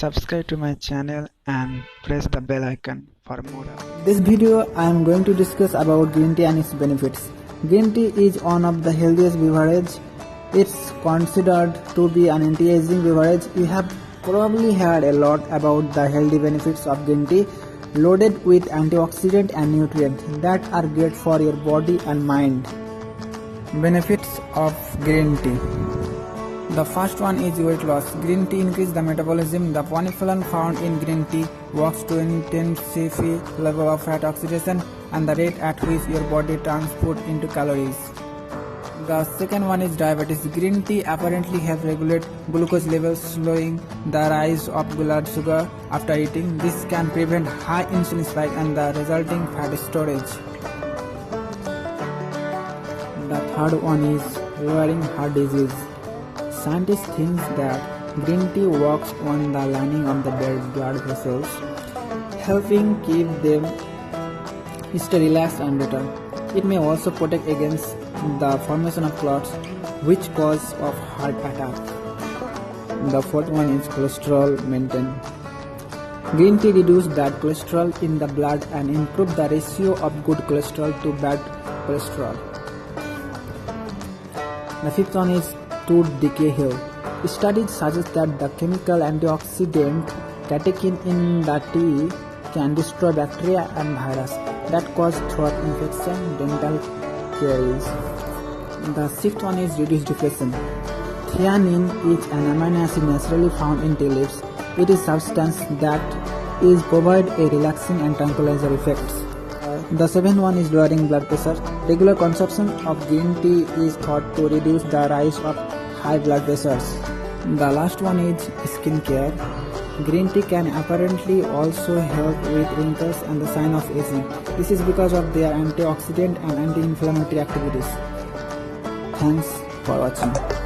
Subscribe to my channel and press the bell icon for more updates. This video I am going to discuss about green tea and its benefits. Green tea is one of the healthiest beverages. It's considered to be an anti-aging beverage. You have probably heard a lot about the healthy benefits of green tea, loaded with antioxidants and nutrients that are great for your body and mind. Benefits of green tea. The first one is weight loss. Green tea increases the metabolism. The polyphenol found in green tea works to intensify level of fat oxidation and the rate at which your body turns food into calories. The second one is diabetes. Green tea apparently helps regulate glucose levels, slowing the rise of blood sugar after eating. This can prevent high insulin spike and the resulting fat storage. The third one is lowering heart disease. Scientists think that green tea works on the lining of the blood vessels, helping keep them stay relaxed and better. It may also protect against the formation of clots, which cause of heart attack. The fourth one is cholesterol maintenance. Green tea reduces bad cholesterol in the blood and improves the ratio of good cholesterol to bad cholesterol. The fifth one is to decay heal. Studies suggest that the chemical antioxidant catechin in the tea can destroy bacteria and virus that cause throat infection, dental caries. The sixth one is reduced depression. Theanine is an amino acid naturally found in tea leaves. It is a substance that is provide a relaxing and tranquilizer effects. The seventh one is lowering blood pressure. Regular consumption of green tea is thought to reduce the rise of high blood pressures. The last one is skincare. Green tea can apparently also help with wrinkles and the sign of aging. This is because of their antioxidant and anti-inflammatory activities. Thanks for watching.